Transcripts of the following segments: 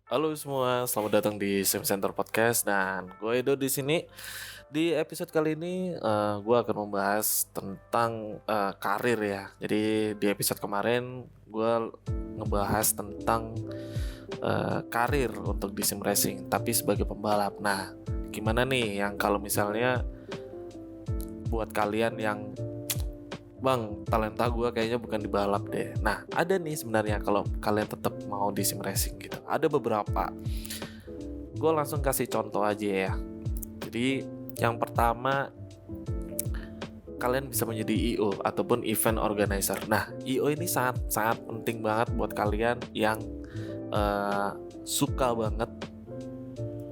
Halo semua, selamat datang di Sim Center Podcast dan gue Edo di sini. Di episode kali ini gue akan membahas tentang karir ya. Jadi di episode kemarin gue ngebahas tentang karir untuk di sim racing, tapi sebagai pembalap. Nah, gimana nih yang kalau misalnya buat kalian yang Bang, talenta gue kayaknya bukan di balap deh. Nah, ada nih sebenarnya kalau kalian tetap mau di sim racing gitu. Ada beberapa. Gue langsung kasih contoh aja ya. Jadi, yang pertama kalian bisa menjadi IO ataupun event organizer. Nah, IO ini sangat sangat penting banget buat kalian yang suka banget.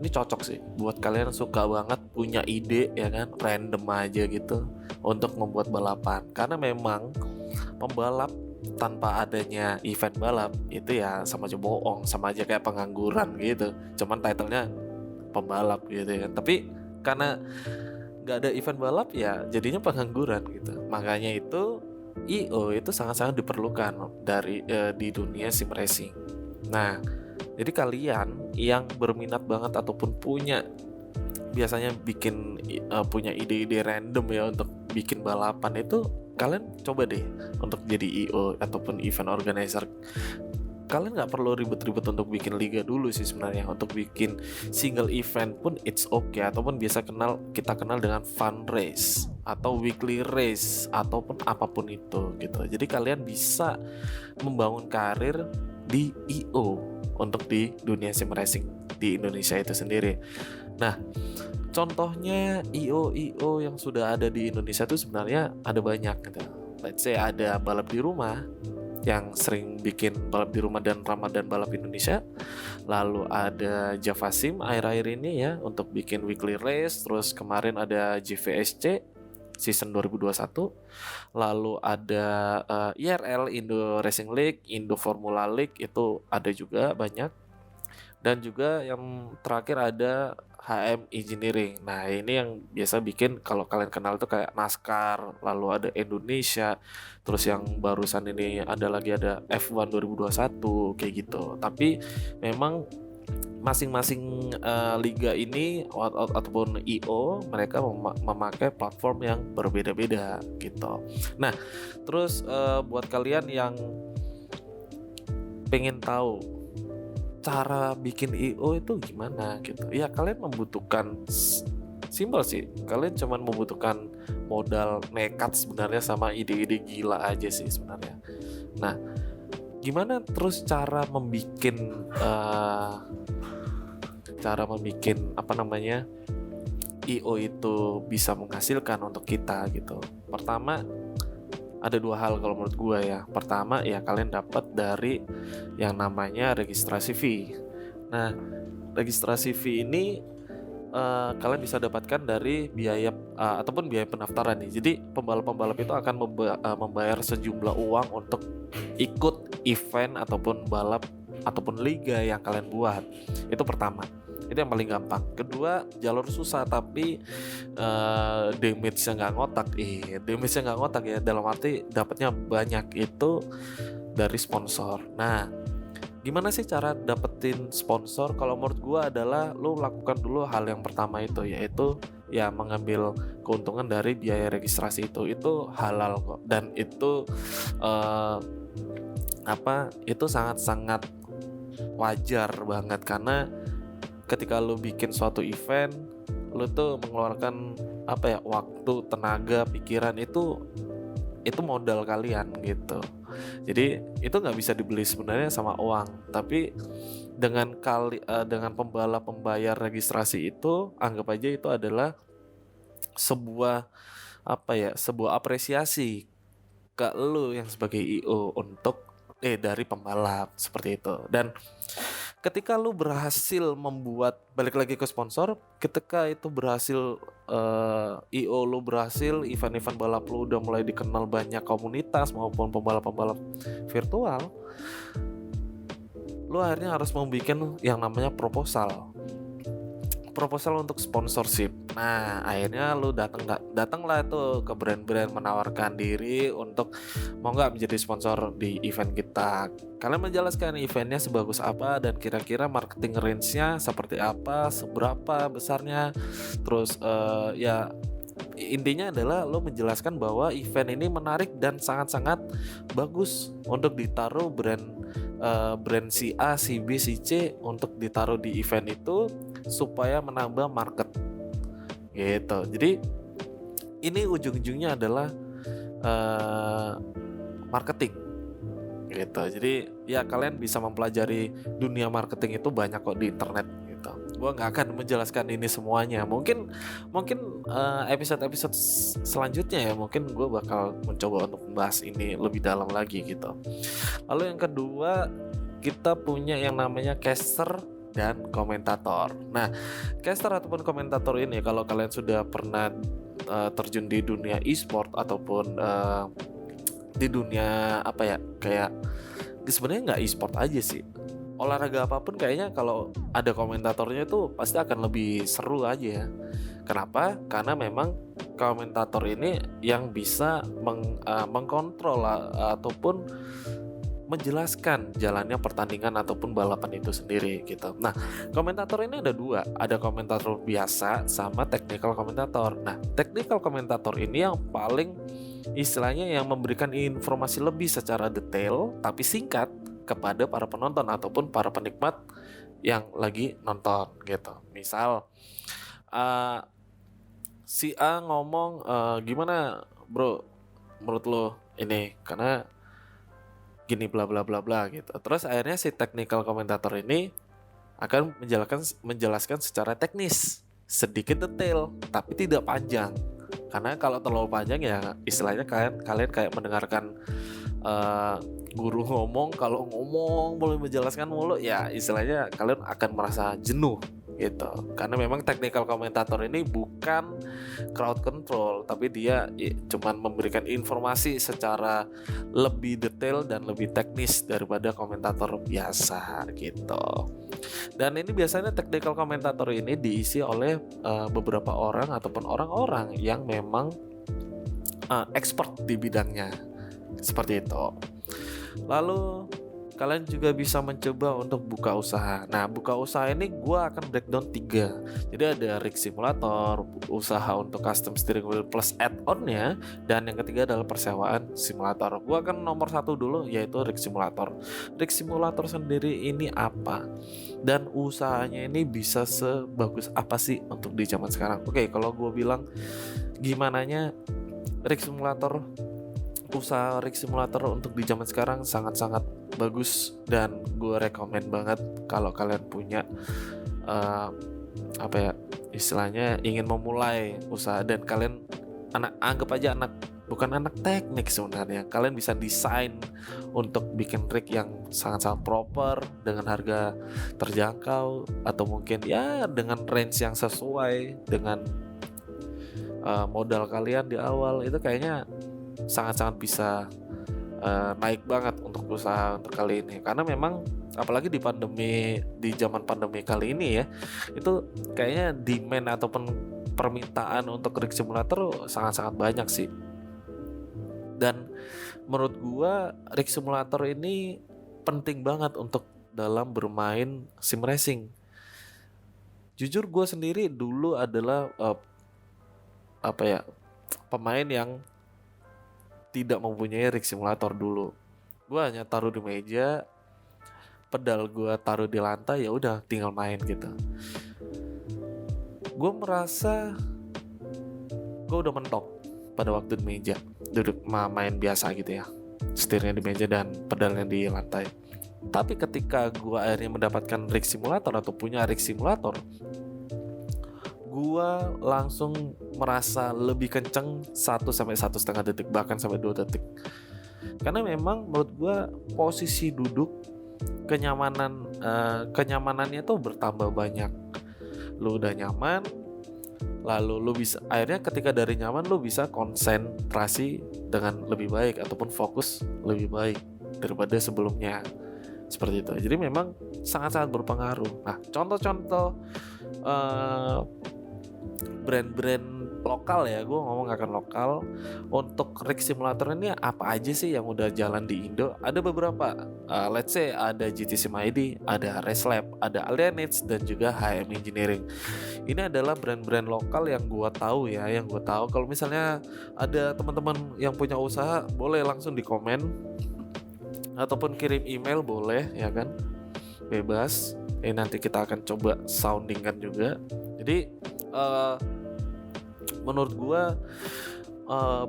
Ini cocok sih buat kalian suka banget punya ide ya kan, random aja gitu untuk membuat balapan. Karena memang pembalap tanpa adanya event balap itu ya sama aja bohong, sama aja kayak pengangguran gitu. Cuman titlenya pembalap gitu ya. Tapi karena nggak ada event balap ya jadinya pengangguran gitu. Makanya itu IO itu sangat-sangat diperlukan di dunia sim racing. Nah, jadi kalian yang berminat banget ataupun biasanya punya ide-ide random ya untuk bikin balapan itu, kalian coba deh untuk jadi IO ataupun event organizer. Kalian nggak perlu ribet-ribet untuk bikin liga dulu sih sebenarnya. Untuk bikin single event pun it's okay, ataupun kita kenal dengan fun race atau weekly race ataupun apapun itu gitu. Jadi kalian bisa membangun karir di IO untuk di dunia sim racing di Indonesia itu sendiri. Nah, contohnya IO yang sudah ada di Indonesia itu sebenarnya ada banyak gitu. Let's say ada balap di rumah yang sering bikin balap di rumah dan Ramadan Balap Indonesia. Lalu ada Java Sim akhir-akhir ini ya untuk bikin weekly race. Terus kemarin ada JVSC season 2021. Lalu ada IRL Indo Racing League, Indo Formula League itu ada juga banyak. Dan juga yang terakhir ada HM Engineering. Nah, ini yang biasa bikin kalau kalian kenal tuh kayak NASCAR, lalu ada Indonesia, terus yang barusan ini ada F1 2021 kayak gitu. Tapi memang masing-masing liga ini ataupun IO mereka memakai platform yang berbeda-beda gitu. Nah, terus buat kalian yang pengen tahu cara bikin IO itu gimana gitu ya, kalian membutuhkan simpel sih, kalian cuman membutuhkan modal nekat sebenarnya sama ide-ide gila aja sih sebenarnya. Nah, gimana terus cara membikin apa namanya IO itu bisa menghasilkan untuk kita gitu. Pertama, ada dua hal kalau menurut gue ya. Pertama ya kalian dapat dari yang namanya registrasi fee. Nah, registrasi fee ini kalian bisa dapatkan dari biaya ataupun biaya pendaftaran nih. Jadi pembalap-pembalap itu akan membayar sejumlah uang untuk ikut event ataupun balap ataupun liga yang kalian buat. Itu pertama. Itu yang paling gampang. Kedua, jalur susah tapi damage-nya nggak ngotak. Damage-nya nggak ngotak ya. Dalam arti dapatnya banyak itu dari sponsor. Nah, gimana sih cara dapetin sponsor? Kalau menurut gue adalah lo lakukan dulu hal yang pertama itu, yaitu ya mengambil keuntungan dari biaya registrasi itu halal kok, dan itu itu sangat-sangat wajar banget karena ketika lo bikin suatu event, lo tuh mengeluarkan waktu, tenaga, pikiran itu modal kalian gitu. Jadi itu nggak bisa dibeli sebenarnya sama uang. Tapi dengan pembalap membayar registrasi itu, anggap aja itu adalah sebuah sebuah apresiasi ke lo yang sebagai IO dari pembalap seperti itu. Dan ketika lu berhasil balik lagi ke sponsor, ketika itu berhasil IO lu berhasil, event-event balap lu udah mulai dikenal banyak komunitas maupun pembalap-pembalap virtual, lu akhirnya harus membuat yang namanya proposal. proposal untuk sponsorship. Nah, akhirnya lu datanglah tuh ke brand-brand menawarkan diri untuk mau nggak menjadi sponsor di event kita. Kalian menjelaskan eventnya sebagus apa dan kira-kira marketing range-nya seperti apa, seberapa besarnya. Terus ya intinya adalah lo menjelaskan bahwa event ini menarik dan sangat-sangat bagus untuk ditaruh brand si A, si B, si C untuk ditaruh di event itu supaya menambah market gitu. Jadi ini ujung-ujungnya adalah marketing gitu. Jadi ya kalian bisa mempelajari dunia marketing itu banyak kok di internet gitu. Gua nggak akan menjelaskan ini semuanya. Mungkin episode-episode selanjutnya ya, mungkin gue bakal mencoba untuk membahas ini lebih dalam lagi gitu. Lalu yang kedua, kita punya yang namanya caster dan komentator. Nah, caster ataupun komentator ini kalau kalian sudah pernah terjun di dunia e-sport ataupun di dunia apa ya, kayak sebenarnya nggak e-sport aja sih, olahraga apapun kayaknya kalau ada komentatornya itu pasti akan lebih seru aja ya. Kenapa? Karena memang komentator ini yang bisa mengkontrol ataupun menjelaskan jalannya pertandingan ataupun balapan itu sendiri gitu. Nah, komentator ini ada dua, ada komentator biasa sama technical komentator. Nah, technical komentator ini yang paling istilahnya yang memberikan informasi lebih secara detail tapi singkat kepada para penonton ataupun para penikmat yang lagi nonton gitu. Misal si A ngomong gimana bro menurut lo ini karena gini bla bla bla bla gitu. Terus akhirnya si technical komentator ini akan menjelaskan secara teknis, sedikit detail tapi tidak panjang. Karena kalau terlalu panjang ya istilahnya kalian kayak mendengarkan guru ngomong. Kalau ngomong boleh menjelaskan mulu ya istilahnya kalian akan merasa jenuh gitu. Karena memang technical komentator ini bukan crowd control, tapi dia cuman memberikan informasi secara lebih detail dan lebih teknis daripada komentator biasa gitu. Dan ini biasanya technical komentator ini diisi oleh beberapa orang ataupun orang-orang yang memang expert di bidangnya seperti itu. Lalu kalian juga bisa mencoba untuk buka usaha. Nah, buka usaha ini gue akan breakdown 3. Jadi ada rig simulator, usaha untuk custom steering wheel plus add-onnya, dan yang ketiga adalah persewaan simulator. Gue akan nomor 1 dulu, yaitu rig simulator. Rig simulator sendiri ini apa? Dan usahanya ini bisa sebagus apa sih untuk di zaman sekarang? Oke, kalau gue bilang gimananya rig simulator, usaha rig simulator untuk di zaman sekarang sangat-sangat bagus dan gue rekomen banget kalau kalian punya apa ya istilahnya ingin memulai usaha dan kalian anggap aja bukan anak teknik sebenarnya, kalian bisa desain untuk bikin rig yang sangat-sangat proper dengan harga terjangkau atau mungkin ya dengan range yang sesuai dengan modal kalian di awal. Itu kayaknya sangat-sangat bisa naik banget untuk usaha untuk kali ini, karena memang apalagi di zaman pandemi kali ini ya, itu kayaknya demand ataupun permintaan untuk rig simulator sangat-sangat banyak sih. Dan menurut gua rig simulator ini penting banget untuk dalam bermain sim racing. Jujur gua sendiri dulu adalah pemain yang tidak mempunyai rig simulator dulu. Gue hanya taruh di meja, pedal gue taruh di lantai, ya udah tinggal main gitu. Gue merasa gue udah mentok pada waktu di meja, duduk main biasa gitu ya, setirnya di meja dan pedalnya di lantai. Tapi ketika gue akhirnya mendapatkan rig simulator atau punya rig simulator, gua langsung merasa lebih kenceng 1 sampai 1,5 detik, bahkan sampai 2 detik. Karena memang menurut gua posisi duduk kenyamanannya tuh bertambah banyak. Lu udah nyaman, lalu lu bisa akhirnya ketika dari nyaman lu bisa konsentrasi dengan lebih baik ataupun fokus lebih baik daripada sebelumnya. Seperti itu. Jadi memang sangat-sangat berpengaruh. Nah, contoh-contoh eh, brand-brand lokal ya, gue ngomong akan lokal untuk rig simulator ini apa aja sih yang udah jalan di Indo. Ada beberapa, let's say ada GTC MID, ada Racelab, ada Alienage, dan juga HM Engineering. Ini adalah brand-brand lokal yang gue tahu ya, yang gue tahu. Kalau misalnya ada teman-teman yang punya usaha, boleh langsung di komen ataupun kirim email, boleh ya kan, bebas. Nanti kita akan coba soundingkan juga. Jadi menurut gua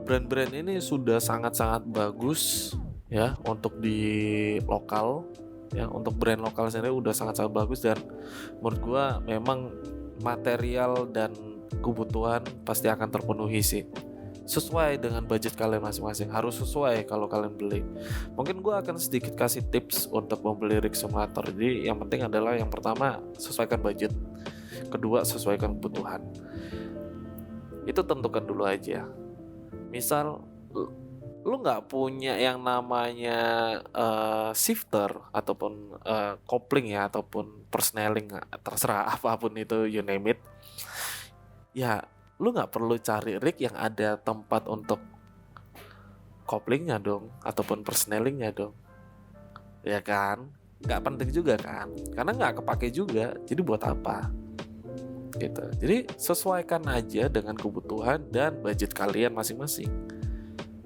brand-brand ini sudah sangat-sangat bagus ya untuk di lokal ya, untuk brand lokal sendiri udah sangat-sangat bagus, dan menurut gua memang material dan kebutuhan pasti akan terpenuhi sih, sesuai dengan budget kalian masing-masing. Harus sesuai kalau kalian beli. Mungkin gua akan sedikit kasih tips untuk membeli rig simulator. Jadi yang penting adalah yang pertama, sesuaikan budget. Kedua, sesuaikan kebutuhan. Itu tentukan dulu aja. Misal lu nggak punya yang namanya shifter ataupun kopling ya, ataupun persneling, terserah apapun itu, you name it. Ya, lu nggak perlu cari rig yang ada tempat untuk koplingnya dong, ataupun persnelingnya dong, ya kan? Nggak penting juga kan, karena nggak kepake juga. Jadi buat apa? Gitu. Jadi sesuaikan aja dengan kebutuhan dan budget kalian masing-masing.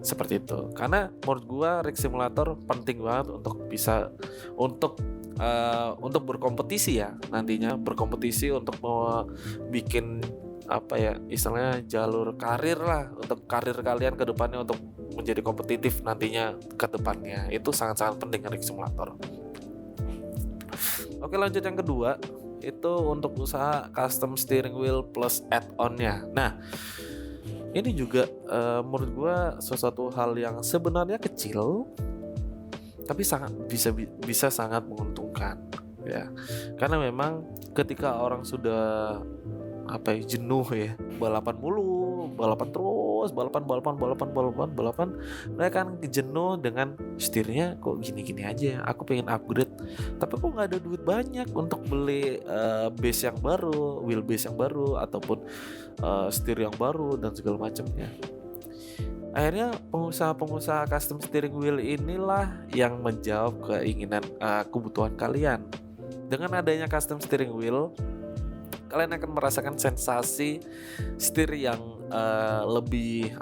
Seperti itu. Karena menurut gua rig simulator penting banget untuk bisa untuk berkompetisi ya, nantinya berkompetisi untuk mau bikin apa ya, istilahnya jalur karir lah, untuk karir kalian ke depannya, untuk menjadi kompetitif nantinya ke depannya. Itu sangat-sangat penting rig simulator. Oke, lanjut yang kedua, itu untuk usaha custom steering wheel plus add-on-nya. Nah, ini juga menurut gue sesuatu hal yang sebenarnya kecil, tapi sangat bisa sangat menguntungkan ya. Karena memang ketika orang sudah jenuh ya, balapan mulu, balapan terus, balapan, mereka kan jenuh dengan setirnya kok gini-gini aja. Aku pengen upgrade, tapi kok nggak ada duit banyak untuk beli base yang baru, wheelbase yang baru, ataupun setir yang baru dan segala macamnya. Akhirnya pengusaha-pengusaha custom steering wheel inilah yang menjawab keinginan, kebutuhan kalian. Dengan adanya custom steering wheel, kalian akan merasakan sensasi setir yang lebih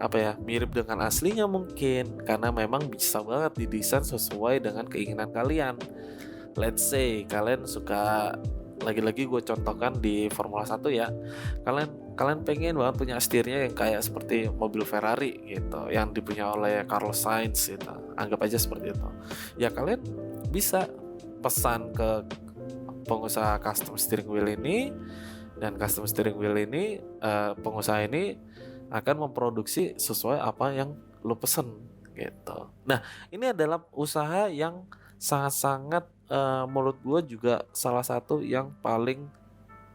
mirip dengan aslinya mungkin, karena memang bisa banget didesain sesuai dengan keinginan kalian. Let's say kalian suka, lagi-lagi gue contohkan di Formula 1 ya, kalian pengen banget punya setirnya yang kayak seperti mobil Ferrari gitu, yang dipunya oleh Carlos Sainz gitu, anggap aja seperti itu ya. Kalian bisa pesan ke pengusaha custom steering wheel ini, dan custom steering wheel ini, pengusaha ini akan memproduksi sesuai apa yang lo pesen gitu. Nah, ini adalah usaha yang sangat-sangat menurut gue juga salah satu yang paling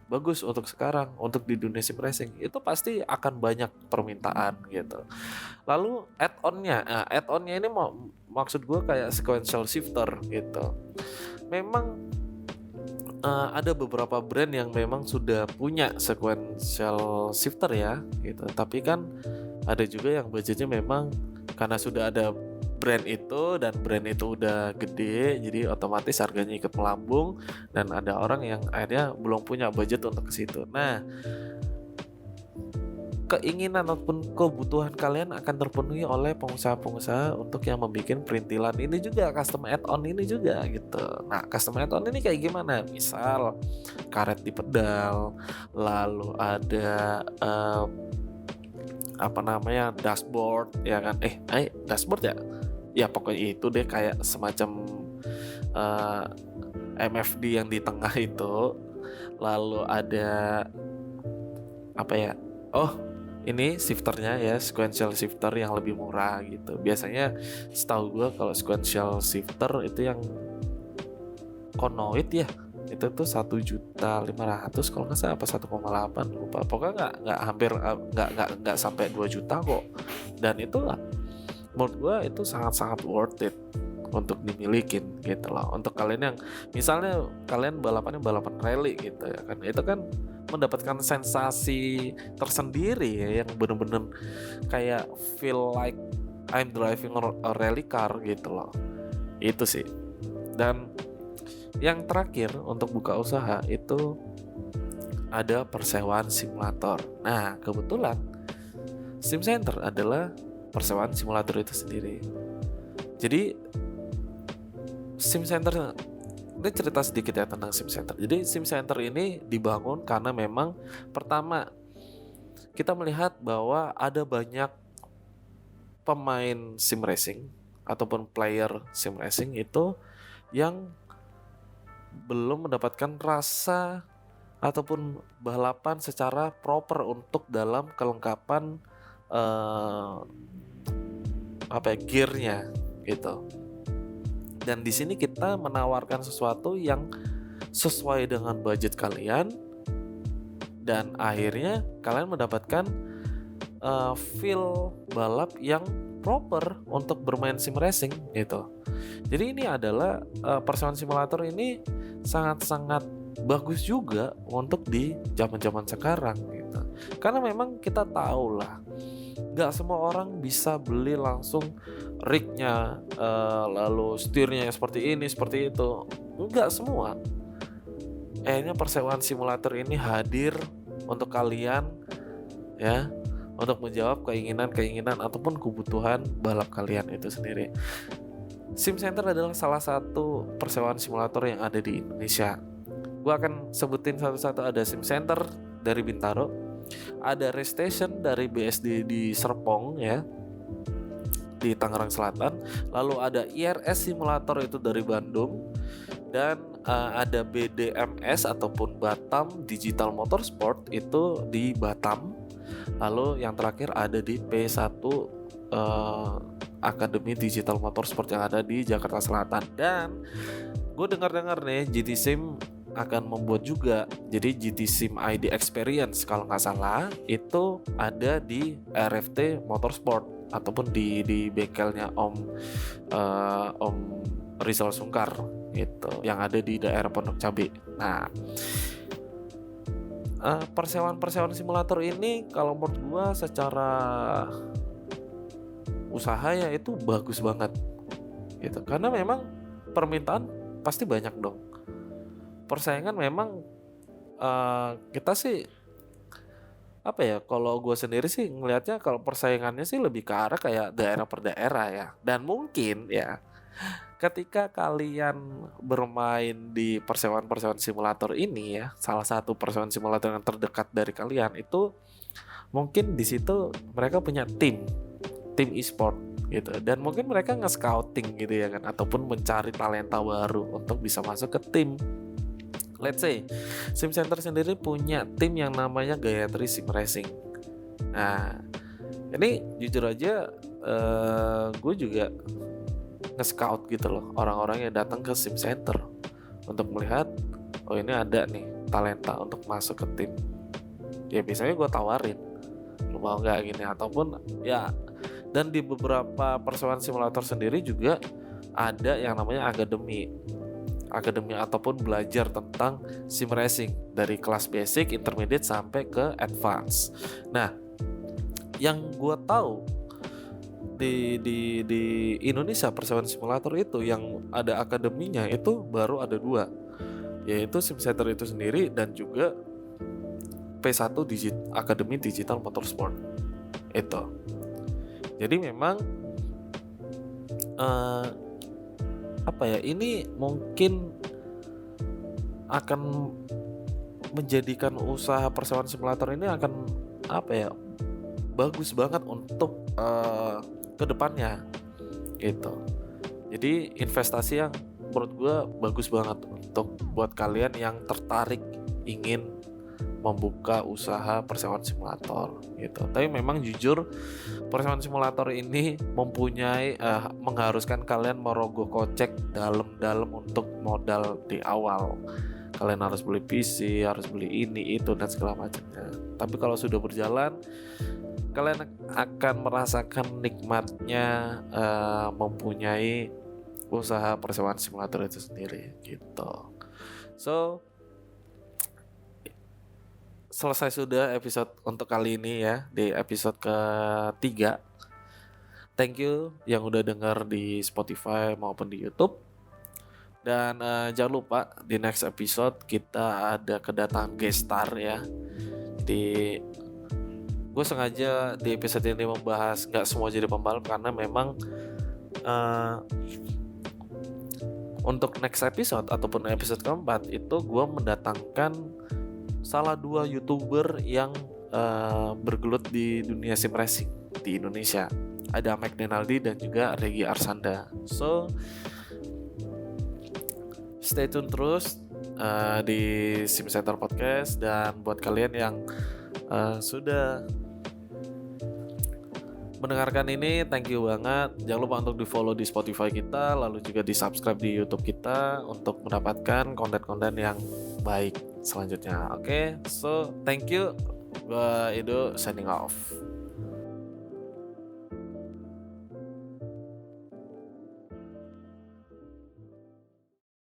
bagus untuk sekarang, untuk di dunia sim racing. Itu pasti akan banyak permintaan gitu. Lalu add-onnya ini maksud gue kayak sequential shifter gitu. Memang ada beberapa brand yang memang sudah punya sequential shifter ya gitu, tapi kan ada juga yang budgetnya memang karena sudah ada brand itu dan brand itu udah gede, jadi otomatis harganya ikut melambung, dan ada orang yang akhirnya belum punya budget untuk ke situ. Nah, keinginan ataupun kebutuhan kalian akan terpenuhi oleh pengusaha-pengusaha untuk yang membuat perintilan ini juga, custom add-on ini juga gitu. Nah, custom add-on ini kayak gimana? Misal karet di pedal, lalu ada dashboard ya kan? Dashboard ya? Ya pokoknya itu deh, kayak semacam MFD yang di tengah itu. Lalu ada ini shifternya ya, sequential shifter yang lebih murah gitu. Biasanya setahu gue kalau sequential shifter itu yang konoid ya, itu tuh 1.500.000 kalau nggak salah, apa 1,8 lupa. Pokoknya nggak sampai 2 juta kok. Dan itu menurut gue itu sangat-sangat worth it untuk dimilikin gitu loh. Untuk kalian yang misalnya kalian balapannya balapan rally gitu ya kan, itu kan mendapatkan sensasi tersendiri ya, yang bener-bener kayak feel like I'm driving a rally car gitu loh. Itu sih. Dan yang terakhir untuk buka usaha itu ada persewaan simulator. Nah, kebetulan Sim Center adalah persewaan simulator itu sendiri. Jadi Sim Center, ini cerita sedikit ya tentang Sim Center. Jadi Sim Center ini dibangun karena memang pertama kita melihat bahwa ada banyak pemain sim racing ataupun player sim racing itu yang belum mendapatkan rasa ataupun balapan secara proper untuk dalam kelengkapan gearnya gitu. Dan di sini kita menawarkan sesuatu yang sesuai dengan budget kalian, dan akhirnya kalian mendapatkan feel balap yang proper untuk bermain sim racing gitu. Jadi ini adalah persewaan simulator ini sangat-sangat bagus juga untuk di zaman-zaman sekarang gitu. Karena memang kita tahu lah, nggak semua orang bisa beli langsung rignya, lalu setirnya seperti ini seperti itu. Nggak semua. Akhirnya persewaan simulator ini hadir untuk kalian ya, untuk menjawab keinginan-keinginan ataupun kebutuhan balap kalian itu sendiri. Sim Center adalah salah satu persewaan simulator yang ada di Indonesia. Gue akan sebutin satu-satu. Ada Sim Center dari Bintaro, ada Race Station dari BSD di Serpong ya, di Tangerang Selatan. Lalu ada IRS Simulator itu dari Bandung, dan ada BDMS ataupun Batam Digital Motorsport itu di Batam. Lalu yang terakhir ada di P1 Akademi Digital Motorsport yang ada di Jakarta Selatan. Dan gue dengar-dengar nih GT Sim akan membuat juga, jadi GT Sim ID Experience kalau nggak salah itu ada di RFT Motorsport ataupun di bengkelnya Om Rizal Sungkar gitu, yang ada di daerah Pondok Cabe. Nah, persewaan simulator ini kalau menurut gua secara usaha ya itu bagus banget gitu, karena memang permintaan pasti banyak dong. Persaingan memang kita sih apa ya, kalau gue sendiri sih ngelihatnya kalau persaingannya sih lebih ke arah kayak daerah per daerah ya. Dan mungkin ya ketika kalian bermain di persewaan simulator ini ya, salah satu persewaan simulator yang terdekat dari kalian itu mungkin di situ mereka punya tim e-sport gitu, dan mungkin mereka nge-scouting gitu ya kan, ataupun mencari talenta baru untuk bisa masuk ke tim. Let's say Sim Center sendiri punya tim yang namanya Gayatri Sim Racing. Nah, ini jujur aja gue juga nge-scout gitu loh orang-orang yang datang ke Sim Center untuk melihat, oh ini ada nih talenta untuk masuk ke tim. Ya biasanya gue tawarin, lu mau nggak gini, ataupun ya. Dan di beberapa persewaan simulator sendiri juga ada yang namanya akademi ataupun belajar tentang sim racing dari kelas basic, intermediate sampai ke advance. Nah, yang gue tahu di Indonesia persewaan simulator itu yang ada akademinya itu baru ada 2, yaitu Sim Center itu sendiri dan juga P1 Akademi Digital Motorsport itu. Jadi memang ini mungkin akan menjadikan usaha persewaan simulator ini akan bagus banget untuk kedepannya gitu. Jadi investasi yang menurut gue bagus banget untuk buat kalian yang tertarik ingin membuka usaha persewaan simulator gitu. Tapi memang jujur persewaan simulator ini mempunyai mengharuskan kalian merogoh kocek dalam untuk modal di awal. Kalian harus beli PC, harus beli ini itu dan segala macamnya. Tapi kalau sudah berjalan, kalian akan merasakan nikmatnya mempunyai usaha persewaan simulator itu sendiri gitu. So selesai sudah episode untuk kali ini ya, di episode ketiga. Thank you yang udah denger di Spotify maupun di YouTube. Dan jangan lupa di next episode kita ada kedatangan guest star ya. Gue sengaja di episode ini membahas gak semua jadi pembalap karena memang untuk next episode ataupun episode keempat itu gue mendatangkan salah 2 YouTuber yang bergelut di dunia sim racing di Indonesia. Ada Mike Denaldi dan juga Regi Arsanda. So stay tune terus di Sim Center Podcast. Dan buat kalian yang sudah mendengarkan ini, thank you banget. Jangan lupa untuk di follow di Spotify kita, lalu juga di subscribe di YouTube kita untuk mendapatkan konten-konten yang baik selanjutnya. Oke, so thank you. Gue Edo signing off.